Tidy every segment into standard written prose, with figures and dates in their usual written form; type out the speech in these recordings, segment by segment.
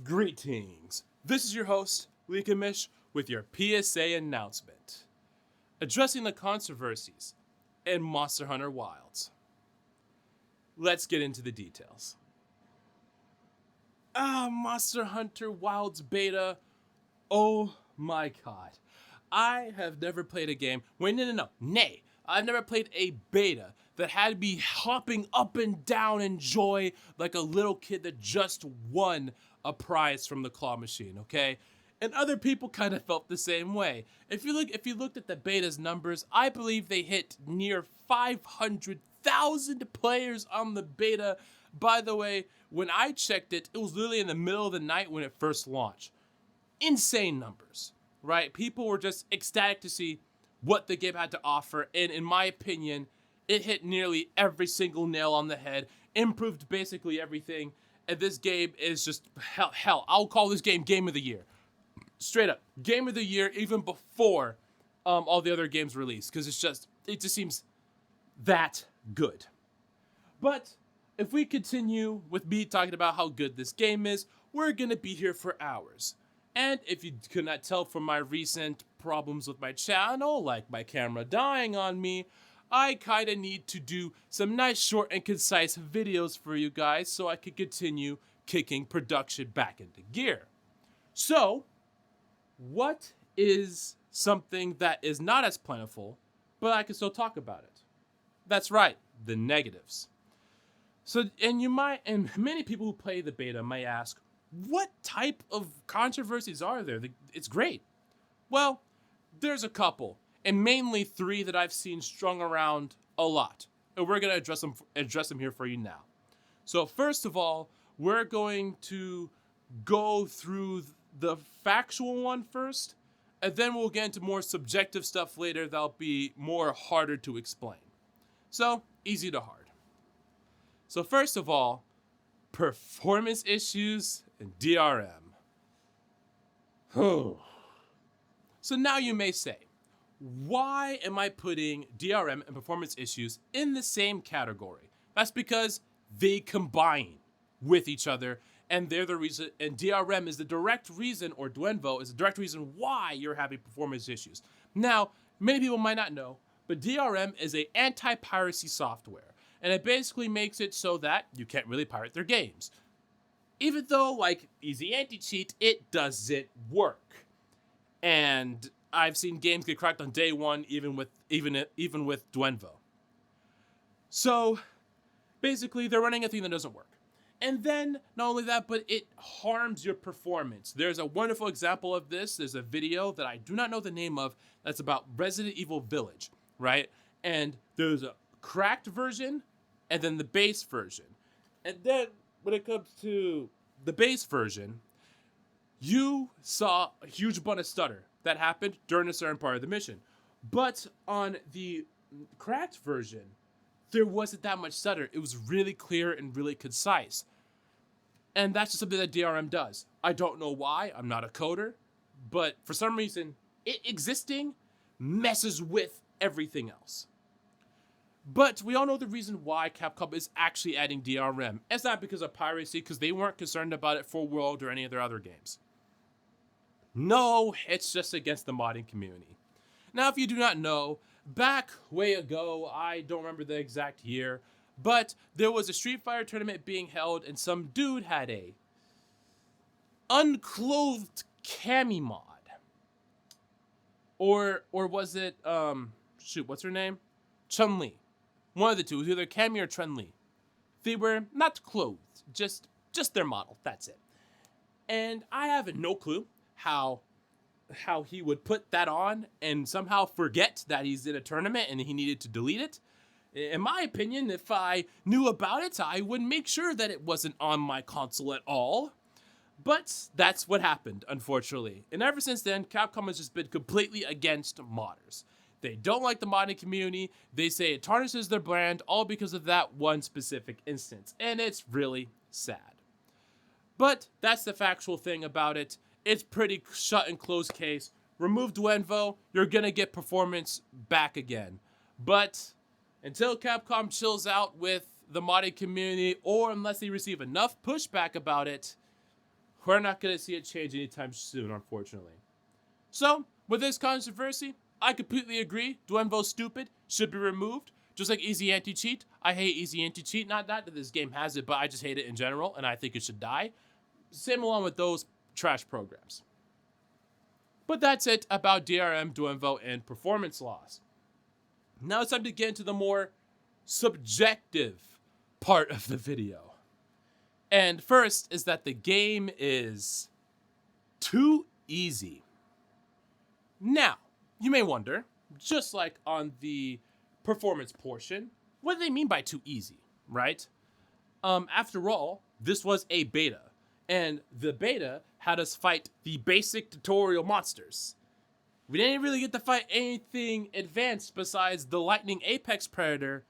Greetings. This is your host, Likamish, with your PSA announcement. Addressing the controversies in Monster Hunter Wilds. Let's get into the details. Monster Hunter Wilds beta. Oh my god. I have never played a game. Wait, no. Nay. I've never played a beta that had me hopping up and down in joy like a little kid that just won a prize from the claw machine, okay? And other people kind of felt the same way. If you looked at the beta's numbers, I believe they hit near 500,000 players on the beta. By the way, when I checked it, it was literally in the middle of the night when it first launched. Insane numbers, right? People were just ecstatic to see what the game had to offer, and in my opinion, it hit nearly every single nail on the head, improved basically everything, and this game is just hell. I'll call this game of the year. Straight up, game of the year, even before all the other games released, because it just seems that good. But if we continue with me talking about how good this game is, we're gonna be here for hours. And if you could not tell from my recent problems with my channel, like my camera dying on me, I kinda need to do some nice short and concise videos for you guys so I can continue kicking production back into gear. So, what is something that is not as plentiful, but I can still talk about it? That's right, the negatives. So, and many people who play the beta might ask, what type of controversies are there? It's great. Well, there's a couple, and mainly three that I've seen strung around a lot, and we're gonna address them here for you now. So first of all, we're going to go through the factual one first, and then we'll get into more subjective stuff later that'll be more harder to explain. So, easy to hard. So first of all, performance issues and DRM. So now you may say, why am I putting DRM and performance issues in the same category? That's because they combine with each other, and they're the reason, and DRM is the direct reason, or Dwenvo is the direct reason why you're having performance issues. Now, many people might not know, but DRM is an anti-piracy software, and it basically makes it so that you can't really pirate their games. Even though, like Easy Anti-Cheat, it doesn't work. And I've seen games get cracked on day one, even with Dwenvo. So, basically, they're running a thing that doesn't work. And then, not only that, but it harms your performance. There's a wonderful example of this. There's a video that I do not know the name of that's about Resident Evil Village, right? And there's a cracked version and then the base version. And then, when it comes to the base version, you saw a huge bunch of stutter that happened during a certain part of the mission. But on the cracked version, there wasn't that much stutter. It was really clear and really concise. And that's just something that DRM does. I don't know why. I'm not a coder. But for some reason, it existing messes with everything else. But we all know the reason why Capcom is actually adding DRM. It's not because of piracy, because they weren't concerned about it for World or any of their other games. No, it's just against the modding community. Now, if you do not know, back way ago, I don't remember the exact year, but there was a Street Fighter tournament being held, and some dude had a unclothed Cammy mod. Or was it, what's her name? Chun-Li. One of the two. It was either Cammy or Chun-Li. They were not clothed, just their model. That's it. And I have no clue how he would put that on and somehow forget that he's in a tournament and he needed to delete it. In my opinion, if I knew about it, I would make sure that it wasn't on my console at all. But that's what happened, unfortunately. And ever since then, Capcom has just been completely against modders. They don't like the modding community. They say it tarnishes their brand, all because of that one specific instance. And it's really sad. But that's the factual thing about it. It's pretty shut and closed case. Remove Dwenvo, you're gonna get performance back again. But until Capcom chills out with the modding community, or unless they receive enough pushback about it, we're not going to see it change anytime soon, unfortunately. So, with this controversy, I completely agree. Duenvo's stupid, should be removed. Just like easy anti-cheat. I hate easy anti-cheat. Not that this game has it, but I just hate it in general, and I think it should die. Same along with those trash programs. But that's it about DRM, Duenvo, and performance loss. Now it's time to get into the more subjective part of the video. And first is that the game is too easy. Now, you may wonder, just like on the performance portion, what do they mean by too easy, right? After all, this was a beta, and the beta had us fight the basic tutorial monsters. We didn't really get to fight anything advanced besides the lightning apex predator,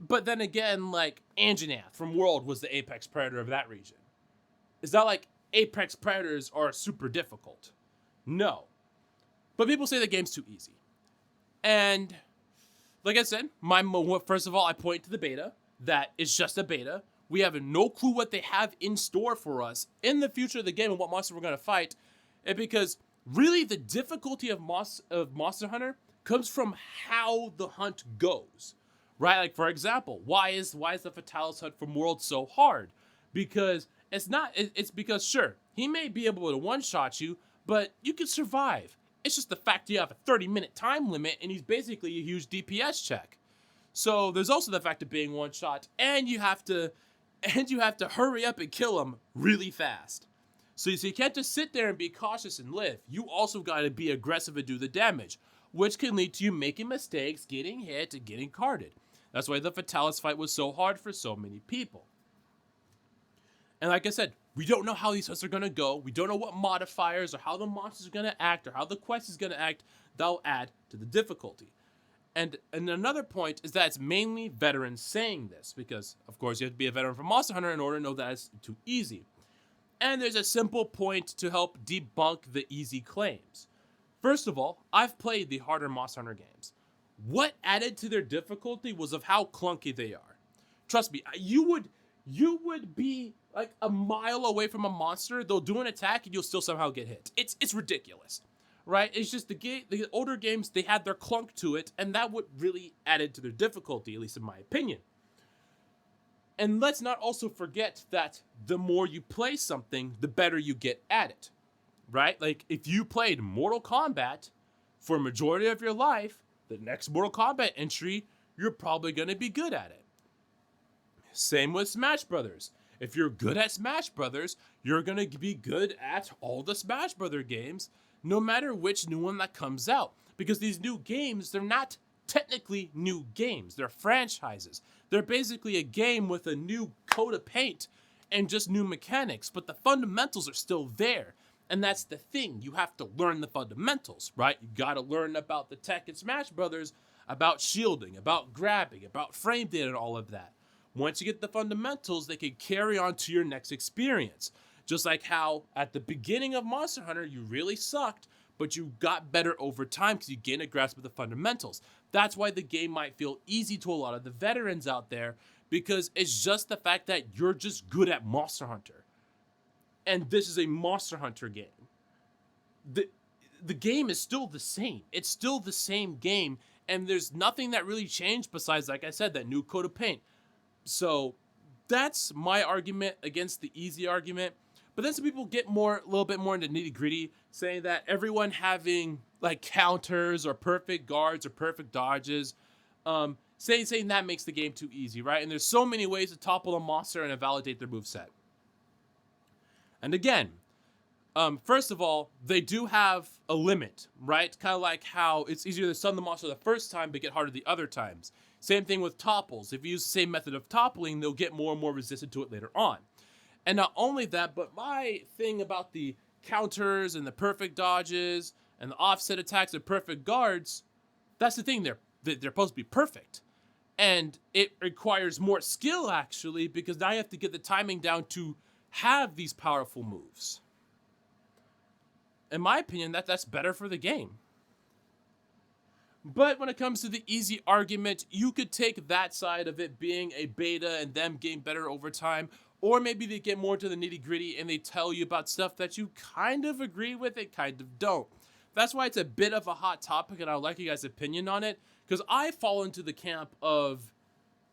but then again, like, Anjanath from World was the apex predator of that region. It's not like apex predators are super difficult. No. But people say the game's too easy. And like I said, first of all, I point to the beta. That is just a beta. We have no clue what they have in store for us in the future of the game and what monster we're going to fight. And because really the difficulty of Monster Hunter comes from how the hunt goes. Right? Like, for example, why is the Fatalis hunt from World so hard? Because it's because, sure, he may be able to one-shot you, but you can survive. It's just the fact you have a 30-minute time limit, and he's basically a huge DPS check. So there's also the fact of being one-shot, and you have to hurry up and kill him really fast. So you can't just sit there and be cautious and live. You also got to be aggressive and do the damage, which can lead to you making mistakes, getting hit, and getting carded. That's why the Fatalis fight was so hard for so many people. And like I said, we don't know how these hunts are going to go. We don't know what modifiers or how the monsters are going to act or how the quest is going to act. That'll add to the difficulty. And another point is that it's mainly veterans saying this because, of course, you have to be a veteran from Monster Hunter in order to know that it's too easy. And there's a simple point to help debunk the easy claims. First of all, I've played the harder Monster Hunter games. What added to their difficulty was of how clunky they are. Trust me, you would be like a mile away from a monster, they'll do an attack and you'll still somehow get hit. It's ridiculous, right? It's just the older games, they had their clunk to it, and that would really added to their difficulty, at least in my opinion. And let's not also forget that the more you play something, the better you get at it, right? Like, if you played Mortal Kombat for a majority of your life, the next Mortal Kombat entry, you're probably going to be good at it. Same with Smash Brothers. If you're good at Smash Brothers, you're going to be good at all the Smash Brother games, no matter which new one that comes out. Because these new games, they're not technically new games. They're franchises. They're basically a game with a new coat of paint and just new mechanics, but the fundamentals are still there. And that's the thing. You have to learn the fundamentals, right? You got to learn about the tech in Smash Brothers, about shielding, about grabbing, about frame data, and all of that. Once you get the fundamentals, they can carry on to your next experience. Just like how at the beginning of Monster Hunter, you really sucked, but you got better over time because you gained a grasp of the fundamentals. That's why the game might feel easy to a lot of the veterans out there, because it's just the fact that you're just good at Monster Hunter. And this is a Monster Hunter game. The game is still the same. It's still the same game, and there's nothing that really changed besides, like I said, that new coat of paint. So that's my argument against the easy argument. But then some people get a little bit more into nitty gritty, saying that everyone having like counters or perfect guards or perfect dodges, saying that makes the game too easy, right? And there's so many ways to topple a monster and invalidate their moveset. And again, first of all, they do have a limit, right? Kind of like how it's easier to stun the monster the first time but get harder the other times. Same thing with topples. If you use the same method of toppling, they'll get more and more resistant to it later on. And not only that, but my thing about the counters and the perfect dodges and the offset attacks and perfect guards, that's the thing. They're supposed to be perfect. And it requires more skill, actually, because now you have to get the timing down to have these powerful moves. In my opinion, that's better for the game. But when it comes to the easy argument, you could take that side of it being a beta and them getting better over time, Or maybe they get more into the nitty gritty and they tell you about stuff that you kind of agree with and kind of don't. That's why it's a bit of a hot topic, and I'd like you guys' opinion on it, because I fall into the camp of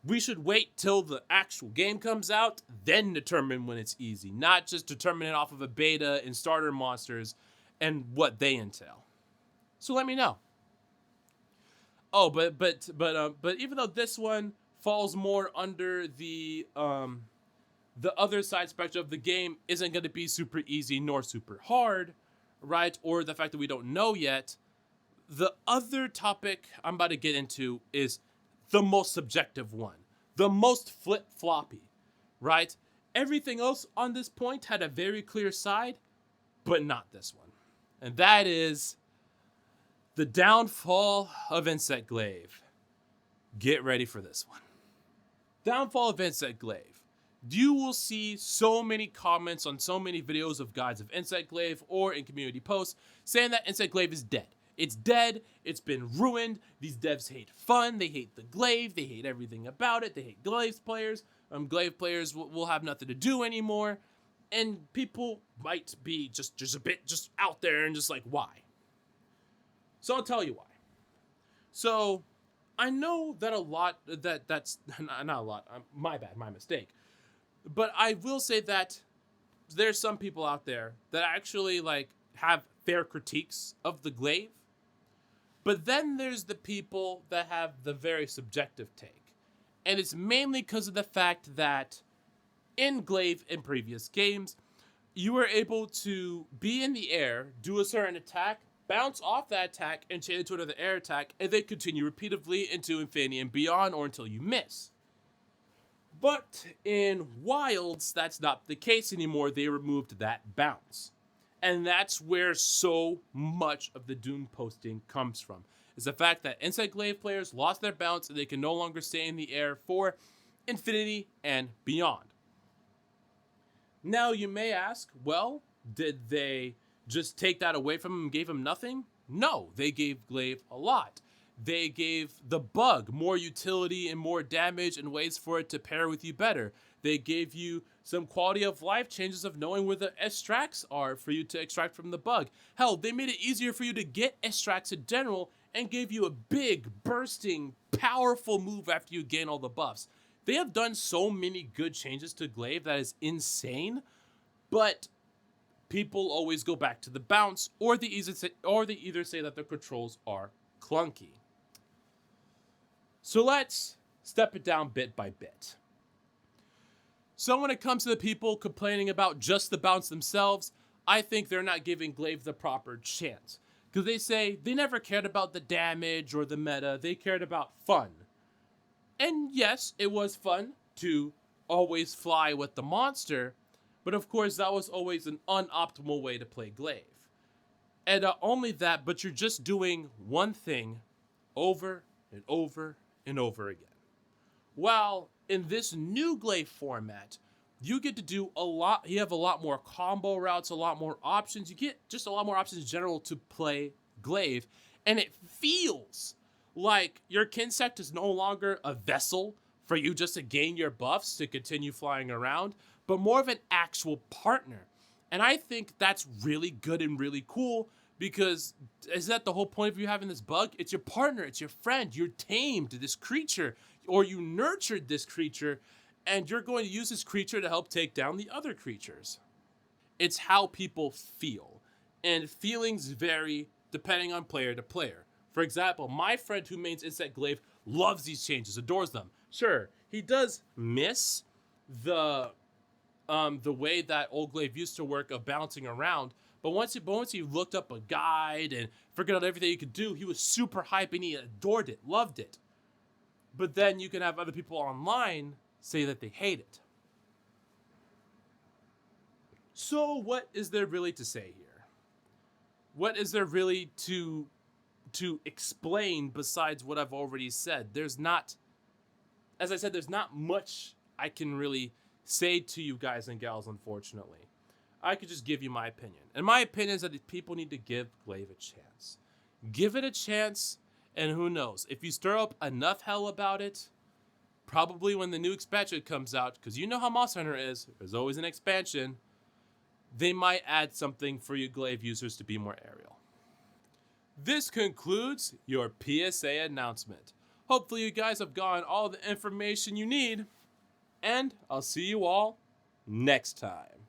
we should wait till the actual game comes out, then determine when it's easy, not just determine it off of a beta and starter monsters and what they entail. So let me know. Oh, but even though this one falls more under the other side spectrum of the game isn't going to be super easy nor super hard, right? Or the fact that we don't know yet. The other topic I'm about to get into is the most subjective one, the most flip-floppy, right? Everything else on this point had a very clear side, but not this one. And that is the downfall of Insect Glaive. Get ready for this one. Downfall of Insect Glaive. You will see so many comments on so many videos of guides of Insect Glaive or in community posts saying that Insect Glaive is dead. It's dead. It's been ruined. These devs hate fun. They hate the glaive. They hate everything about it. They hate glaive players. Glaive players will have nothing to do anymore. And people might be just a bit just out there and just like, why? So I'll tell you why. So I know that that's not a lot. My bad, my mistake. But I will say that there's some people out there that actually like have fair critiques of the glaive. But then there's the people that have the very subjective take. And it's mainly because of the fact that in glaive in previous games, you were able to be in the air, do a certain attack, bounce off that attack, and chain into another air attack, and then continue repeatedly into infinity and beyond or until you miss. But in Wilds, that's not the case anymore. They removed that bounce. And that's where so much of the Doom posting comes from. Is the fact that Insect Glaive players lost their bounce and they can no longer stay in the air for infinity and beyond. Now you may ask, well, did they just take that away from him and gave him nothing? No, they gave Glaive a lot. They gave the bug more utility and more damage and ways for it to pair with you better. They gave you some quality of life changes of knowing where the extracts are for you to extract from the bug. Hell, they made it easier for you to get extracts in general and gave you a big, bursting, powerful move after you gain all the buffs. They have done so many good changes to Glaive that is insane, but people always go back to the bounce, or they either say that the controls are clunky. So let's step it down bit by bit. So when it comes to the people complaining about just the bounce themselves, I think they're not giving Glaive the proper chance. Because they say they never cared about the damage or the meta, they cared about fun. And yes, it was fun to always fly with the monster, but of course that was always an unoptimal way to play Glaive. And not only that, but you're just doing one thing over and over and over again. While in this new Glaive format, you get to do a lot, you have a lot more combo routes, a lot more options. You get just a lot more options in general to play Glaive, and it feels like your Kinsect is no longer a vessel for you just to gain your buffs to continue flying around, but more of an actual partner. And I think that's really good and really cool, because is that the whole point of you having this bug? It's your partner, it's your friend. You're tamed this creature, or you nurtured this creature, and you're going to use this creature to help take down the other creatures. It's how people feel, and feelings vary depending on player to player. For example, my friend who mains Insect Glaive loves these changes, adores them. Sure, he does miss the way that old Glaive used to work of bouncing around, but once he looked up a guide and figured out everything he could do, he was super hype and he adored it, loved it. But then you can have other people online say that they hate it. So what is there really to say here? What is there really to explain besides what I've already said? There's not, as I said, there's not much I can really say to you guys and gals, unfortunately. I could just give you my opinion. And my opinion is that people need to give Glaive a chance. Give it a chance, and who knows? If you stir up enough hell about it, probably when the new expansion comes out, because you know how Monster Hunter is, there's always an expansion, they might add something for you Glaive users to be more aerial. This concludes your PSA announcement. Hopefully you guys have gotten all the information you need, and I'll see you all next time.